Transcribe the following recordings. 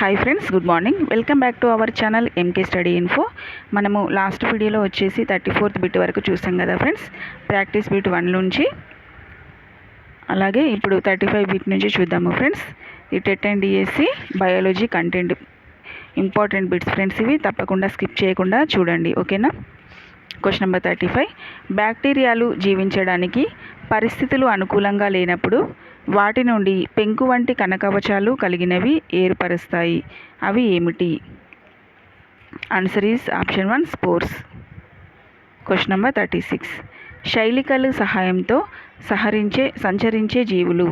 Hi friends, good morning. Welcome back to our channel MK study info. మనము last వీడియోలో వచ్చేసి 34th bit వరకు చూసాం కదా ఫ్రెండ్స్, ప్రాక్టీస్ బిట్ 1 నుంచి. అలాగే ఇప్పుడు 35 బిట్ నుంచి చూద్దాము ఫ్రెండ్స్. ఈ TET and DSC biology content important bits friends, ఇవి తప్పకుండా స్కిప్ చేయకుండా చూడండి, ఓకేనా. Question number 35. బ్యాక్టీరియాలు జీవించడానికి పరిస్థితులు అనుకూలంగా లేనప్పుడు వాటి నుండి పెంకు వంటి కణకవచాలు కలిగినవి ఏర్పరుస్తాయి. అవి ఏమిటి? Answer is option 1 spores. Question number 36. శైలికల సహాయంతో సంచరించే జీవులు.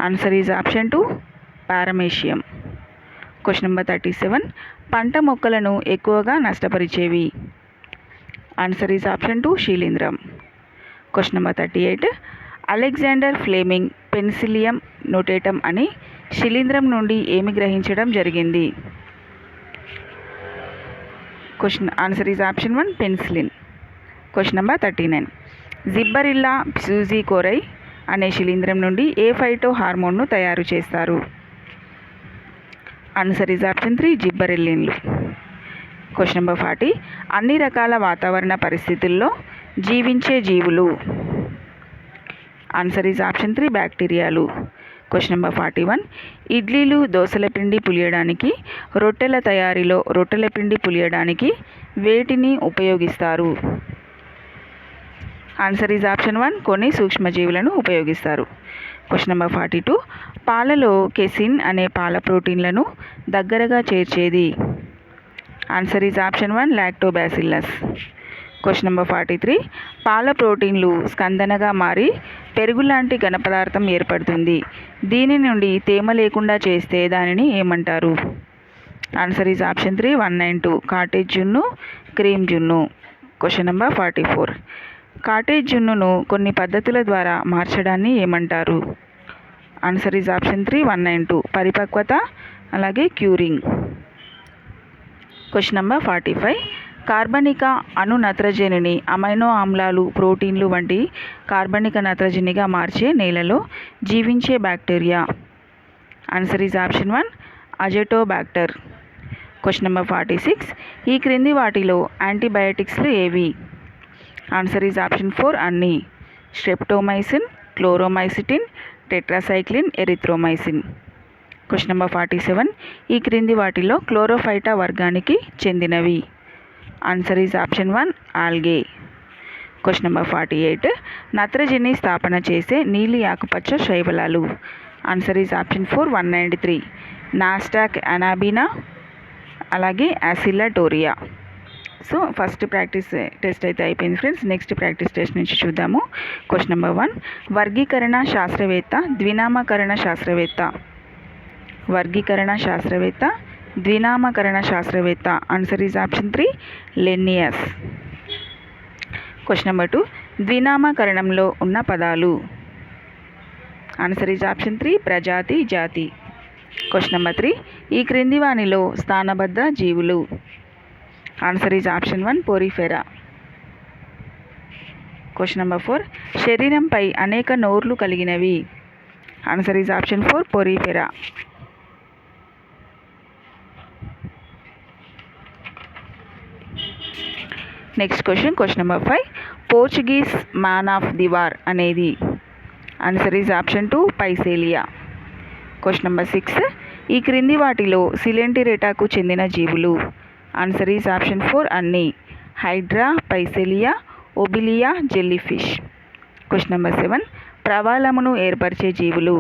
Answer is option 2 paramecium. Question number 37. పంట మొక్కలను ఎక్కువగా నష్టపరిచేవి. ఆన్సర్ ఈజ్ ఆప్షన్ 2 శీలింద్రం. Question number 38. Alexander Fleming Penicillium notatum అని శిలీంధ్రం నుండి ఏమి గ్రహించడం జరిగింది? Answer is option 1 penicillin. Question number 39. Gibberella బ్యూసికోరై అనే శిలీంధ్రం నుండి ఏ ఫైటో హార్మోన్ను తయారు చేస్తారు? ఆన్సర్ ఈజ్ ఆప్షన్ 3 జిబ్బరెల్లిన్లు. Question number 40. అన్ని రకాల వాతావరణ పరిస్థితుల్లో జీవించే జీవులు. ఆన్సర్ ఈజ్ ఆప్షన్ 3 బ్యాక్టీరియాలు. Question number 41. ఇడ్లీలు దోసల పిండి పులియడానికి, రొట్టెల తయారీలో రొట్టెల పిండి పులియడానికి వేటిని ఉపయోగిస్తారు? ఆన్సర్ ఈజ్ ఆప్షన్ 1 కొన్ని సూక్ష్మజీవులను ఉపయోగిస్తారు. Question number 42. పాలలో కెసిన్ అనే పాల ప్రోటీన్లను దగ్గరగా చేర్చేది. Answer is option 1 Lactobacillus. Question number 43. పాల ప్రోటీన్లు స్కందనగా మారి పెరుగు లాంటి ఘన పదార్థం ఏర్పడుతుంది. దీని నుండి తేమ లేకుండా చేస్తే దానిని ఏమంటారు? ఆన్సర్ ఈజ్ ఆప్షన్ 3 192 కాటేజ్ జున్ను, క్రీమ్ జున్ను. Question number 44. కాటేజ్ జున్నును కొన్ని పద్ధతుల ద్వారా మార్చడాన్ని ఏమంటారు? ఆన్సర్ ఈజ్ ఆప్షన్ 3 192 పరిపక్వత, అలాగే క్యూరింగ్. Question number 45. కార్బనిక అణు నత్రజనిని అమైనో ఆమ్లాలు, ప్రోటీన్లు వంటి కార్బనిక నత్రజనిగా మార్చే నేలలో జీవించే bacteria. Answer is option 1 Azotobacter. Question number 46. ఈ క్రింది వాటిలో యాంటీబయాటిక్స్లు ఏవి? ఆన్సర్ ఈజ్ ఆప్షన్ 4 అన్నీ. Streptomycin, chloromycetin, tetracycline, erythromycin. Question number 47. ఈ క్రింది వాటిలో క్లోరోఫైటా వర్గానికి చెందినవి. Answer is option 1 algae. Question number 48. నత్రజని స్థాపన చేసే నీలి ఆకుపచ్చ శైవలాలు. Answer is option 4 193 Nostoc Anabaena, అలాగే Oscillatoria. So first practice test అయితే అయిపోయింది ఫ్రెండ్స్. నెక్స్ట్ ప్రాక్టీస్ టెస్ట్ నుంచి చూద్దాము. Question number 1. వర్గీకరణ శాస్త్రవేత్త, ద్వినామకరణ శాస్త్రవేత్త. వర్గీకరణ శాస్త్రవేత్త, ద్వినామకరణ శాస్త్రవేత్త. Answer is option 3 Linnaeus. Question number 2. ద్వినామకరణంలో ఉన్న పదాలు. ఆన్సర్ ఈజ్ ఆప్షన్ 3 ప్రజాతి, జాతి. Question number 3. ఈ క్రింది వానిలో స్థానబద్ధ జీవులు. Answer is option 1 Porifera. Question number 4. శరీరంపై అనేక నోర్లు కలిగినవి. Answer is option 4 Porifera. Next question number 5. Portuguese man of the war అనేది. Answer is option 2 Physalia. Question number 6. ఈ క్రింది వాటిలో సిలెంటిరేటాకు చెందిన జీవులు. ఆన్సర్ ఈజ్ ఆప్షన్ 4 అన్నీ. Hydra, Physalia, Obelia, jellyfish. Question number 7. ప్రవాలమును ఏర్పరిచే జీవులు.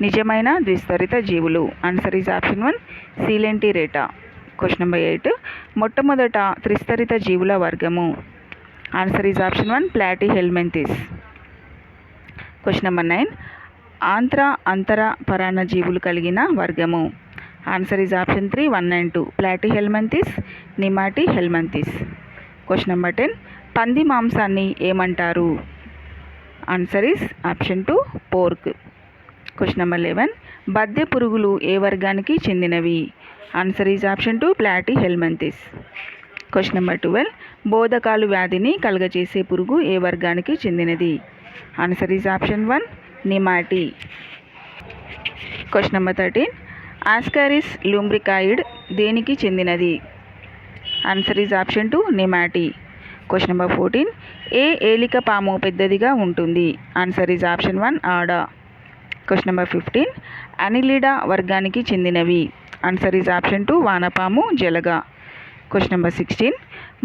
నిజమైన ద్విస్తరిత జీవులు. Answer is option 1 Coelenterata. Question number 8. మొట్టమొదట త్రిస్తరిత జీవుల వర్గము. Answer is option 1 Platyhelminthes. Question number 9. అంతర పరాన్న జీవులు కలిగిన వర్గము. Answer is option 3 192 Platyhelminthes, Nemathelminthes. Question number 10. పంది మాంసాన్ని ఏమంటారు? Answer is option 2 pork. Question number 11. బద్దె పురుగులు ఏ వర్గానికి చెందినవి? Answer is option 2 Platyhelminthes. Question number 12. బోధకాలు వ్యాధిని కలుగజేసే పురుగు ఏ వర్గానికి చెందినది? ఆన్సర్ ఈజ్ ఆప్షన్ 1 నిమాటి. Question number 13. ఆస్కారిస్ లూంబ్రికాయిడ్ దేనికి చెందినది? ఆన్సర్ ఈజ్ ఆప్షన్ 2 నెమాటి. Question number 14. ఏ ఏలిక పాము పెద్దదిగా ఉంటుంది? ఆన్సర్ ఈజ్ ఆప్షన్ 1 ఆడ. Question number 15. అనిలిడా వర్గానికి చెందినవి? ఆన్సర్ ఈజ్ ఆప్షన్ 2 వానపాము, జలగ. Question number 16.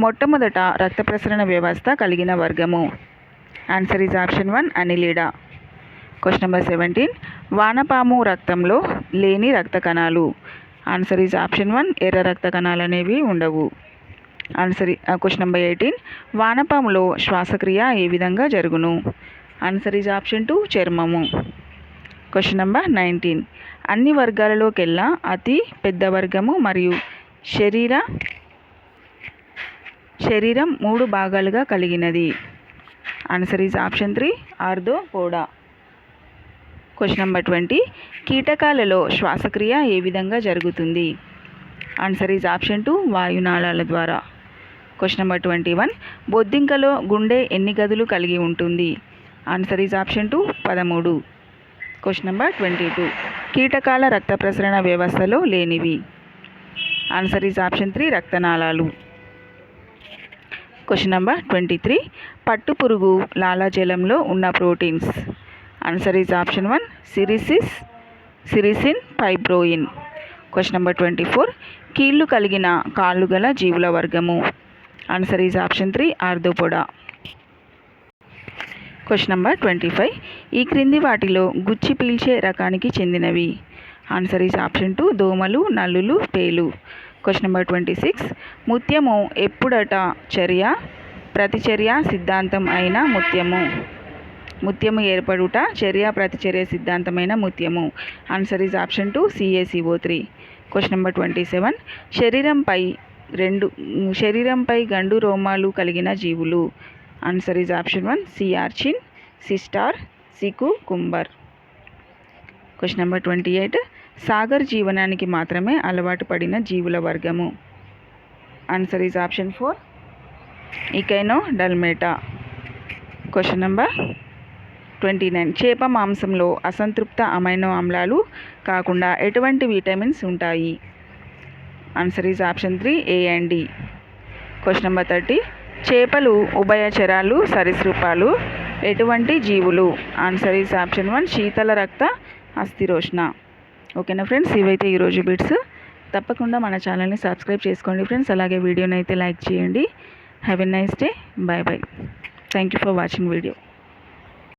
మొట్టమొదట రక్త ప్రసరణ వ్యవస్థ కలిగిన వర్గము? Answer is option 1 Annelida. Question number 17. వానపాము రక్తంలో లేని రక్త కణాలు? ఆన్సర్ ఈజ్ ఆప్షన్ 1 ఎర్ర రక్త కణాలు అనేవి ఉండవు. Question number 18. వానపాములో శ్వాసక్రియ ఏ విధంగా జరుగును? ఆన్సర్ ఈజ్ ఆప్షన్ 2 చర్మము. Question number 19. అన్ని వర్గాలలోకెల్లా అతి పెద్ద వర్గము మరియు శరీరం 3 భాగాలుగా కలిగినది? Answer is option 3 arthropoda. Question number 20. కీటకాలలో శ్వాసక్రియ ఏ విధంగా జరుగుతుంది? ఆన్సర్ ఈజ్ ఆప్షన్ 2 వాయునాళాల ద్వారా. Question number 21. బొద్దింకలో గుండె ఎన్ని గదులు కలిగి ఉంటుంది? Answer is option 2 13. Question number 22. కీటకాల రక్త ప్రసరణ వ్యవస్థలో లేనివి? ఆన్సర్ ఈజ్ ఆప్షన్ 3 రక్తనాళాలు. Question number 23. పట్టుపురుగు లాలాజలంలో ఉన్న proteins? Answer is option 1 sericin, fibroin. Question number 24. కీళ్ళు కలిగిన కాళ్ళు గల జీవుల వర్గము? Answer is option 3 arthropoda. Question number 25. ఈ క్రింది వాటిలో గుచ్చి పీల్చే రకానికి చెందినవి? ఆన్సర్ ఈజ్ ఆప్షన్ 2 దోమలు, నల్లులు, పేలు. Question number 26. ముత్యము ఎప్పుడట ప్రతిచర్య సిద్ధాంతం అయిన ముత్యము ఏర్పడుట ప్రతిచర్య సిద్ధాంతమైన ముత్యము? Answer is option 2 CaCO3. Question number 27. శరీరంపై గండు రోమాలు కలిగిన జీవులు? Answer is option 1 sea urchin, sea star, sea cucumber. Question number 28. సాగర్ జీవనానికి మాత్రమే అలవాటు పడిన జీవుల వర్గము? Answer is option 4 echinodermata. Question number 29. చేప మాంసంలో అసంతృప్త అమైనో ఆమ్లాలు కాకుండా ఎటువంటి విటమిన్స్ ఉంటాయి? Answer is option 3 A and D. Question number 30. చేపలు ఉభయచరాలు సరీసృపాలు ఎటువంటి జీవులు? ఆన్సర్ ఈజ్ ఆప్షన్ 1 శీతల రక్త అస్థిరోష్ణ. ఓకేనా ఫ్రెండ్స్, ఇవైతే ఈరోజు బిట్స్. తప్పకుండా మన ఛానల్ని సబ్స్క్రైబ్ చేసుకోండి ఫ్రెండ్స్. అలాగే వీడియోని అయితే లైక్ చేయండి. Have a nice day. Bye bye. Thank you for watching video.